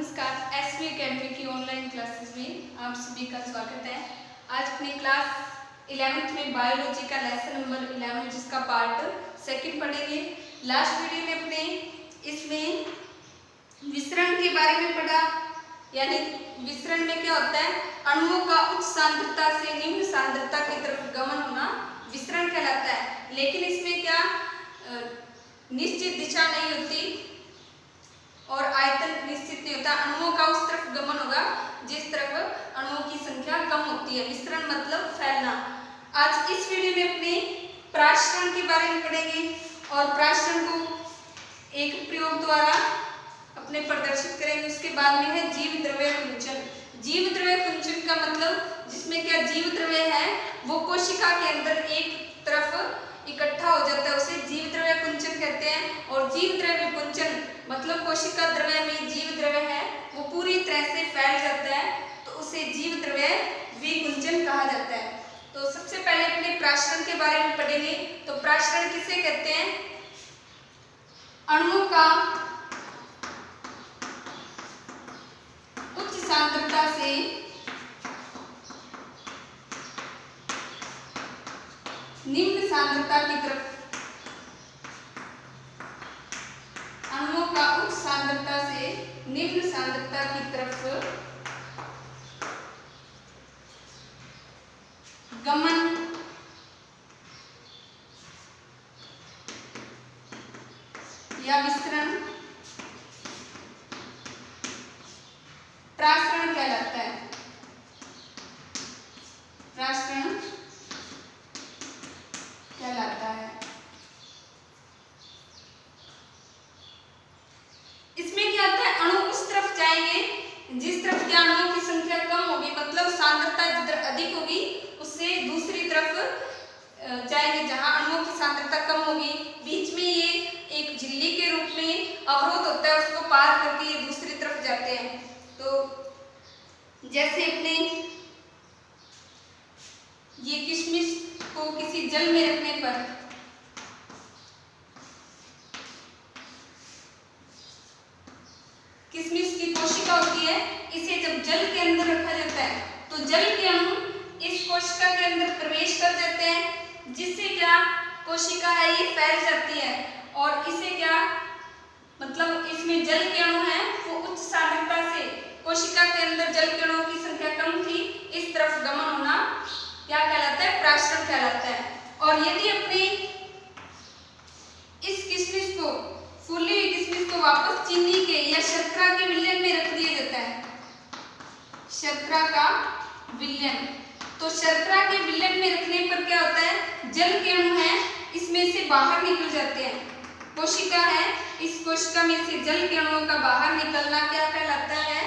नमस्कार, SV academy की online classes में आप सभी का स्वागत है। आज अपनी क्लास 11th में बायोलॉजी का लेसन नंबर 11 जिसका पार्ट सेकंड पढ़ेंगे। लास्ट वीडियो में अपने इसमें विसरण के बारे में पढ़ा, यानी विसरण में क्या होता है, अणुओं का उच्च सांद्रता से निम्न सांद्रता की तरफ गमन होना विसरण कहलाता है। लेकिन इसमें क्या निश्चित दिशा नहीं होती और आयतन निश्चित नहीं होता। अणुओं का उस तरफ गमन होगा जिस तरफ अणुओं की संख्या कम होती है। विसरण मतलब फैलना। आज इस वीडियो में अपने प्राशरण के बारे में पढ़ेंगे और प्राशरण को एक प्रयोग द्वारा अपने प्रदर्शित करेंगे। उसके बाद में है जीव द्रव्य कुंचन। जीव द्रव्य कुंचन का मतलब जिसमें क्या जीव द्रव्य है वो कोशिका के अंदर एक तरफ इकट्ठा हो जाता है, उसे जीव द्रव्य कुंचन कहते हैं। और जीव द्रव्य कुंचन मतलब कोशिका द्रव्य में जीव द्रव्य है वो पूरी तरह से फैल जाता है, तो उसे जीव द्रव्य विकुंचन कहा जाता है। तो सबसे पहले अपने प्राशरण के बारे में पढ़ेंगे। तो प्राशरण किसे कहते हैं? अणुओं का उच्च सांद्रता से निम्न सांद्रता की तरफ, अणुओं का उच्च सांद्रता से निम्न सांद्रता की तरफ गमन या विसरण प्राशरण कहलाता है। प्राशरण कहलाता है। इसमें क्या होता है, अणु उस तरफ जाएंगे जिस तरफ क्या अणुओं की संख्या कम होगी, मतलब सांद्रता जिधर अधिक होगी उससे दूसरी तरफ जाएंगे जहां अणुओं की सांद्रता कम होगी। बीच में ये एक झिल्ली के रूप में अवरोध होता है, उसको पार करके ये दूसरी तरफ जाते हैं। तो जैसे अपने ये किशमिश को किसी जल में रखने पर किशमिश की कोशिका होती है, इसे जब जल के अंदर रखा जाता है तो जल के अणु इस कोशिका के अंदर प्रवेश कर जाते हैं, जिससे क्या कोशिका है ये फैल जाती है। और इसे क्या मतलब इसमें जल के अणु हैं वो उच्च सांद्रता से, कोशिका के अंदर जल के अणुओं की संख्या कम थी, इस तरफ गमन होना क्या कहलाता है? प्राशरण कहलाता है। और यदि अपने इस किशमिश को, फूली हुई किशमिश को वापस चीनी के या शर्करा के विलयन में रख दिया जाता है, शर्करा का विलयन, तो शर्करा के विलयन में रखने पर क्या होता है, जल के अणु हैं इसमें से बाहर निकल जाते हैं। कोशिका है, इस कोशिका में से जल के अणुओं का बाहर निकलना क्या कहलाता है?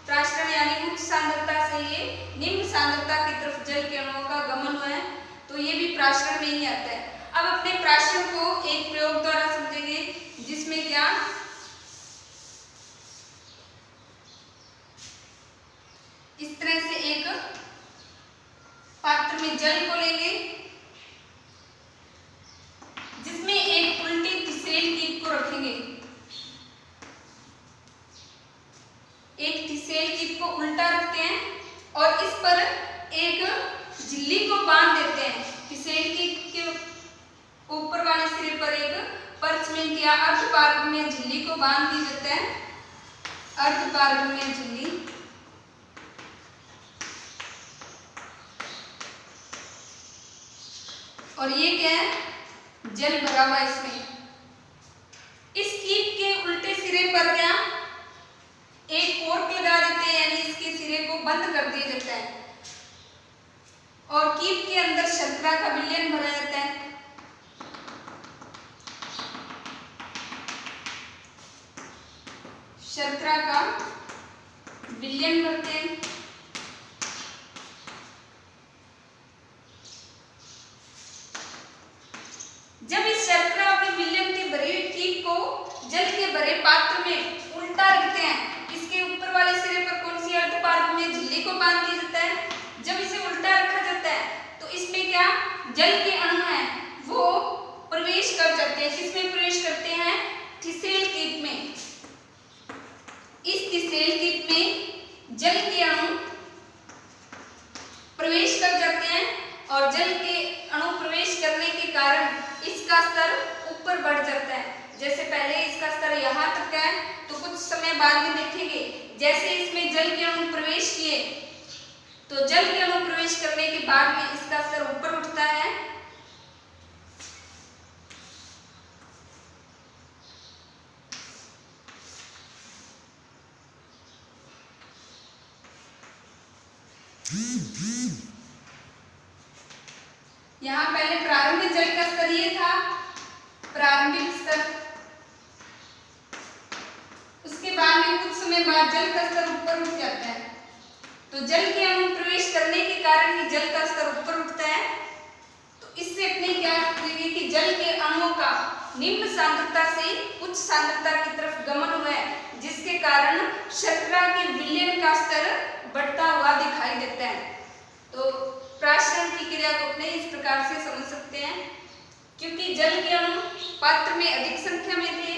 प्राशरण। यानी उच्च सांद्रता से ये निम्न सांद्रता की तरफ जल के अणुओं का गमन हुआ है, तो ये भी प्राशरण में ही आता है। अब अपने प्राशरण को एक प्रयोग द्वारा समझेंगे जिसमें क्या इस तरह से एक पात्र में जल को लेंगे जिसमें एक उल्टी तिसेल कीप को रखेंगे। एक तिसेल कीप को उल्टा रखते हैं और इस पर एक झिल्ली को बांध देते हैं। तिसेल कीप के ऊपर वाले सिरे पर एक पर्चमेंट या अर्धपारगम्य झिल्ली को बांध दी जाता है। अर्धपारगम्य झिल्ली और ये क्या है, जल भरा हुआ इसमें। इस कीप के उल्टे सिरे पर क्या एक कोर्क लगा देते हैं, यानी इसके सिरे को बंद कर दिया जाता है और कीप के अंदर शर्करा का विलयन भरा जाता है। शर्करा का विलयन भरते हैं। जब इस शर्करा के विलयन के भरे हुए कीप को जल के भरे पात्र में उल्टा रखते हैं, इसके ऊपर वाले सिरे पर कौन सी अर्धपारगम्य झिल्ली को बांध दिया जाता है। जब इसे उल्टा रखा जाता है तो इसमें क्या जल के अणु हैं वो प्रवेश कर जाते हैं। किसमें प्रवेश करते हैं? तिसेल कीप में। इस तिसेल यहाँ तक है, तो कुछ समय बाद में देखेंगे जैसे इसमें जल के अणु प्रवेश किए, तो जल के अणु प्रवेश करने के बाद में इसका स्तर ऊपर उठता है। यहाँ पहले प्रारंभिक जल का स्तर ये था, प्रारंभिक स्तर। उसके बाद में कुछ समय बाद जल का स्तर ऊपर उठ जाता है, तो जल के अणु प्रवेश करने के कारण ही जल का स्तर ऊपर उठता है। तो इससे अपने क्या करेंगे कि जल के अणुओं का निम्न सांद्रता से उच्च सांद्रता की तरफ गमन हुआ है, जिसके कारण शर्करा के विलयन का स्तर बढ़ता हुआ दिखाई देता है। तो प्राशरण की क्रिया को अपने इस प्रकार से समझ सकते हैं, क्योंकि जल के अणु पात्र में अधिक संख्या में थे,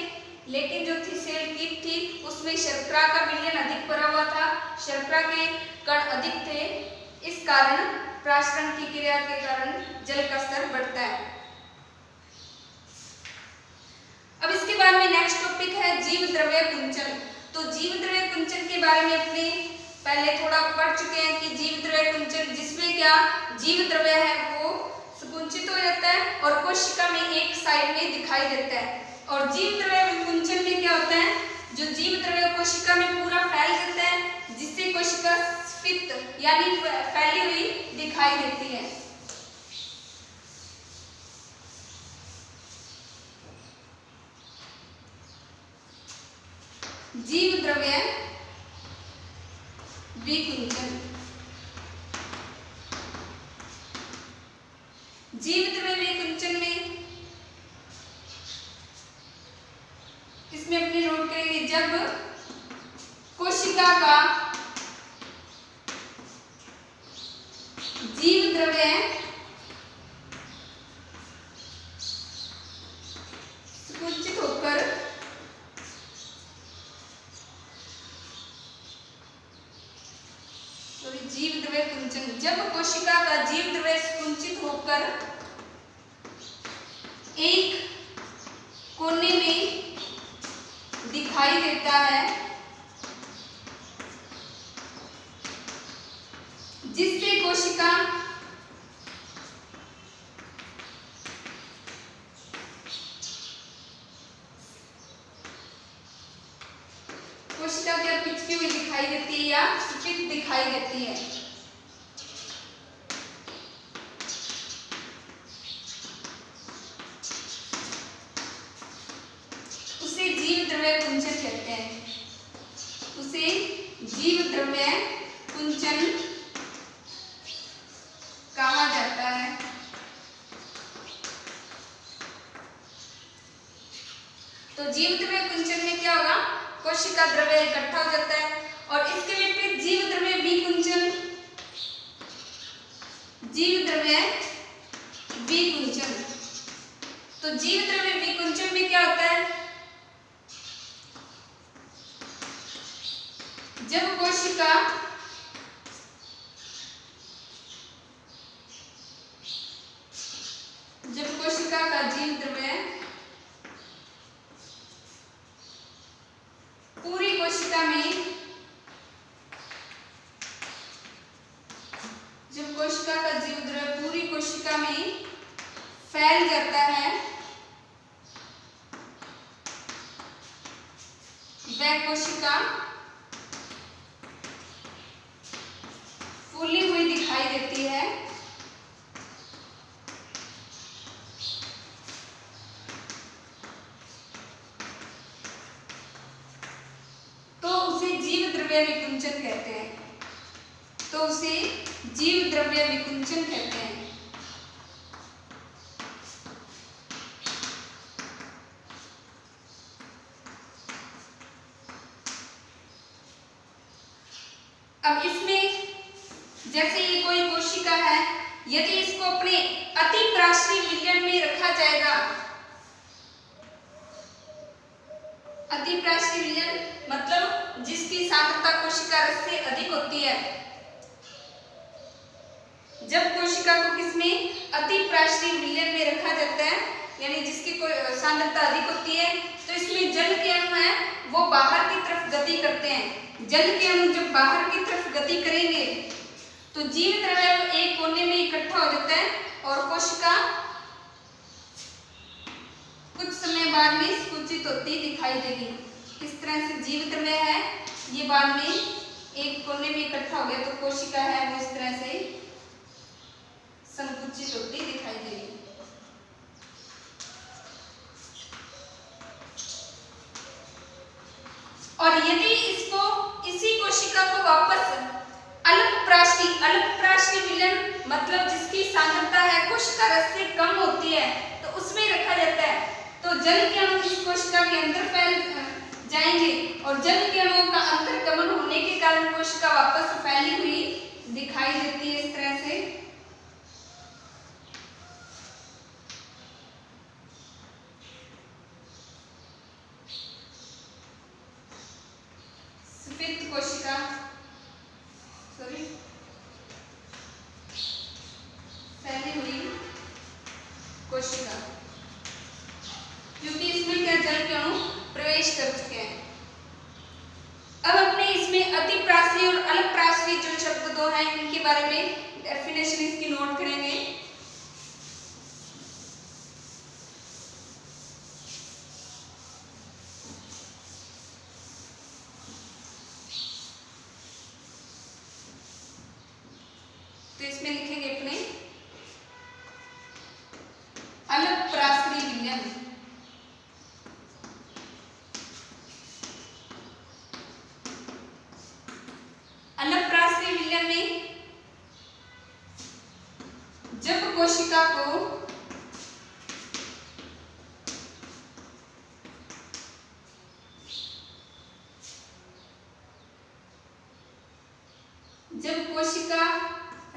लेकिन जो थी सेल कीप थी उसमें शर्करा का विलयन अधिक भरा हुआ था, शर्करा के कण अधिक थे, इस कारण प्राशरण की क्रिया के कारण जल का स्तर बढ़ता है। अब इसके बाद में नेक्स्ट टॉपिक है जीव द्रव्य कुंचन। तो जीव द्रव्य कुंचन के बारे में अपने पहले थोड़ा पढ़ चुके हैं कि जीव द्रव्य कुंचन, जिसमें क्या जीव द्रव्य है वो संकुचित हो जाता है और कोशिका में एक साइड में दिखाई देता है। और जीव द्रव्य कुंचन में क्या होता है, जो जीव द्रव्य कोशिका में पूरा फैल जाता है, जिससे कोशिका स्फीत यानी फैली हुई दिखाई देती है। जीव द्रव्य विकुंचन। जीव द्रव्य विकुंचन में इसमें अपने नोट करेंगे, जब कोशिका का जीव द्रव्य संकुचित होकर जीव द्रव्य कुंचन, जब कोशिका का जीव द्रव्य संकुचित होकर एक कोने में दिखाई देता है, जिससे कोशिका क्या पिचकी हुई दिखाई देती है या स्फीत दिखाई देती है। उसे जीव द्रव्य कुंचन कहते हैं, उसे जीव द्रव्य कुंचन कहा जाता है। तो जीव द्रव्य कुंचन में क्या होगा, कोशिका द्रव्य इकट्ठा हो जाता है। और इसके विपरीत जीव द्रव्य विकुंचन, जीव द्रव्य विकुंचन। तो जीव द्रव्य विकुंचन में क्या होता है, जब कोशिका का जीव द्रव्य पूरी कोशिका में, जब कोशिका का जीव द्रव्य पूरी कोशिका में फैल जाता है, वह कोशिका फूली हुई दिखाई देती है। तो उसे जीव द्रव्य विकुंचन कहते हैं। तो उसे जीव द्रव्य विकुंचन कहते हैं। अब इसमें जैसे ये कोई कोशिका है, यदि इसको अपने अति प्राश्री विलयन में रखा जाएगा, अति प्राश्री विलयन मतलब जिसकी सांद्रता कोशिका रस से अधिक होती है। जब कोशिका को किसमें अति प्राश्री विलयन में रखा जाता है, यानी जिसकी सांद्रता अधिक होती है, तो इसमें जल के अणु है वो बाहर की तरफ गति करते हैं। जल के अणु जब बाहर की तरफ गति करेंगे तो जीवित अवयव एक कोने में इकट्ठा हो जाता है और कोशिका कुछ समय बाद में संकुचित होती दिखाई देगी। इस तरह से जीवित अवयव है, ये बाद में एक कोने में इकट्ठा हो गया तो कोशिका है वो इस तरह से संकुचित होती दिखाई देगी। और यदि इसको इसी कोशिका को वापस अल्पप्राशरी विलयन मतलब जिसकी सांद्रता है कोशिका रस से कम होती है तो उसमें रखा जाता है तो जल के अणु इस कोशिका के अंदर फैल जाएंगे और जल के अणुओं का अंतर्गमन होने के कारण कोशिका वापस फैली हुई दिखाई देती है इस तरह से। सफेद कोशिका फैली हुई कोशिका क्योंकि इसमें क्या जल के अणु प्रवेश कर चुके हैं। अब अपने इसमें अतिप्रासरी और अल्पप्रासरी जो शब्द दो हैं इनके बारे में डेफिनेशन इसकी नोट करेंगे। तो इसमें लिखेंगे अपने अल्पप्रासरी विलयन। अल्पप्रासरी विलयन में जब कोशिका को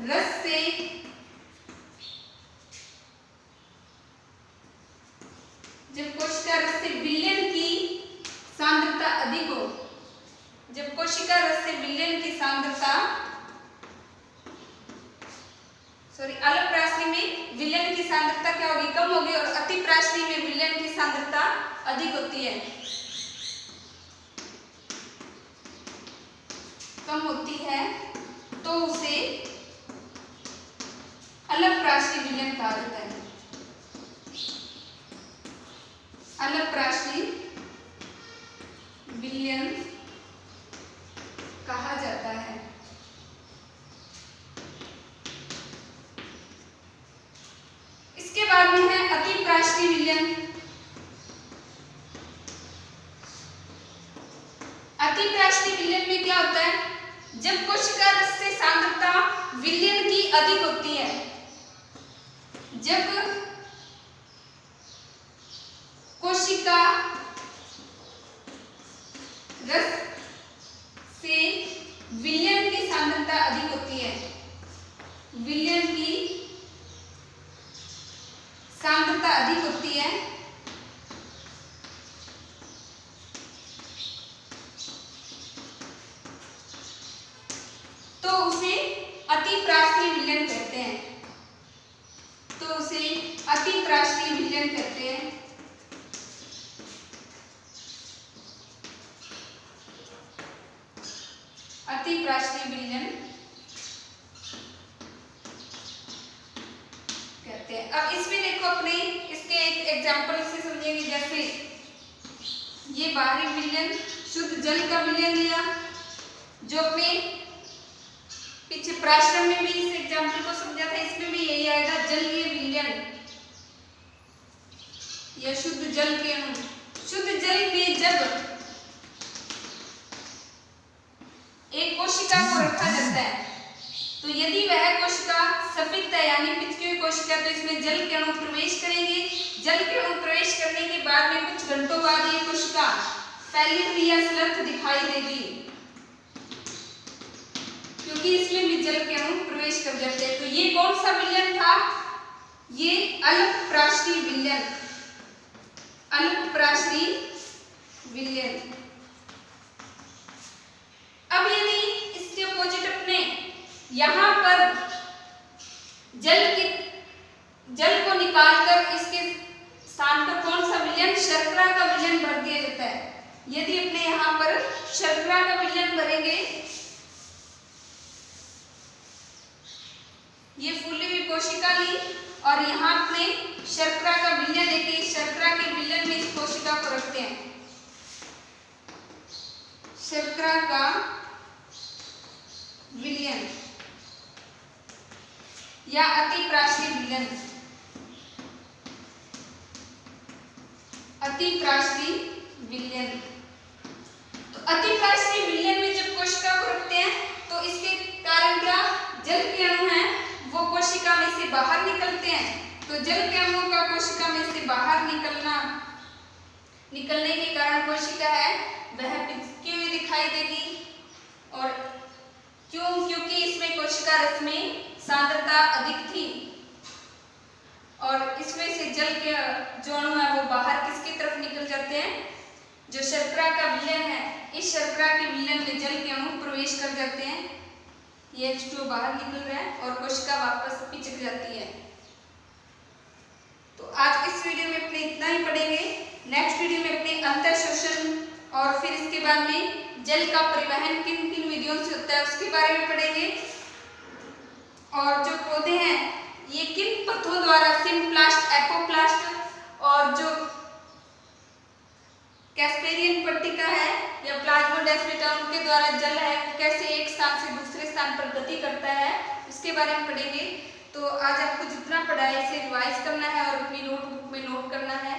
रस से विलयन की सांद्रता अधिक हो, जब कोशिका रस से विलयन की सांद्रता अल्पप्रासरी में विलयन की सांद्रता क्या होगी, कम होगी और अतिप्रासरी में विलयन की सांद्रता अधिक होती है, कम होती है तो उसे अल्पप्रासरी विलयन कहा जाता है। अल्पप्रासरी विलयन कहा जाता है। इसके बाद में है अतिप्रासरी विलयन। अतिप्रासरी विलयन में क्या होता है, जब कोशिका रस से सांद्रता विलयन की अधिक होती है, जब कोशिका रस से विलयन की सांद्रता अधिक होती है, विलयन की सांद्रता अधिक होती है तो उसे अतिप्रासरी विलयन कहते हैं। तो उसे अतिप्रासरी विलयन कहते हैं। अतिप्रासरी विलयन कहते हैं। अब इसमें देखो अपने इसके एक एग्जांपल से समझेंगे, जैसे ये बाहरी विलयन शुद्ध जल का विलयन लिया जो अपने पीछे प्राश्रम में भी इस एग्जांपल को समझा था, इसमें भी यही आएगा जलीय विलयन या शुद्ध जल के अणु। शुद्ध जल में जब एक कोशिका को रखा जाता है तो यदि वह कोशिका सफेद है यानी पिचकी हुई कोशिका तो इसमें जल के अणु प्रवेश करेंगे। जल के अणु प्रवेश करने के बाद में कुछ घंटों बाद ये कोशिका फैली हुई या स्लथ दिखाई देगी क्योंकि इसमें भी जल के अणु प्रवेश कर जाते हैं। तो ये कौन सा विलयन था, ये अल्पप्रासरी विलयन। अल्पप्रासरी विलयन। अब यदि इसके अपोजिट अपने यहाँ पर जल को निकालकर इसके स्थान पर कौन सा विलयन, शर्करा का विलयन भर दिया जाता है। यदि अपने यहाँ पर शर्करा का विलयन भरेंगे, ये फूली हुई कोशिका ली और यहाँ अपने शर्करा का विलयन लेके इस शर्करा के विलयन में इस कोशिका को रखते हैं। शर्करा का विलयन या अतिप्राशी विलयन, अतिप्राशी विलयन। तो अतिप्राशी विलयन में जब कोशिका को रखते हैं तो इसके कारण क्या, जल के अणु हैं वो कोशिका में से बाहर निकलते हैं। तो जल के अणुओं का कोशिका में से बाहर निकलने के कारण कोशिका है वह पिचकी हुई दिखाई देगी। और क्योंकि इसमें कोशिका रस में सांद्रता अधिक थी और इसमें से जल के जो अणु है वो बाहर किसकी तरफ निकल जाते हैं, जो शर्करा का विलयन है, इस शर्करा के विलयन में जल के अणु प्रवेश कर जाते हैं। ये H2O बाहर निकल रहा है और कोशिका वापस पिचक जाती है। तो आज इस वीडियो में अपने इतना ही पढ़ेंगे। नेक्स्ट वीडियो में अपने अंतर शोषण और फिर इसके बाद में जल का परिवहन किन किन विधियों से होता है उसके बारे में पढ़ेंगे। और जो पौधे हैं ये किन पथों द्वारा, सिम्प्लास्ट, एपोप्लास्ट और जो कैस्पेरियन पट्टिका है या प्लाज्मोडेस्माटा उनके द्वारा जल है कैसे एक स्थान से दूसरे स्थान पर गति करता है उसके बारे में पढ़ेंगे। तो आज आपको जितना पढ़ा है इसे रिवाइज करना है और अपनी नोटबुक में नोट करना है।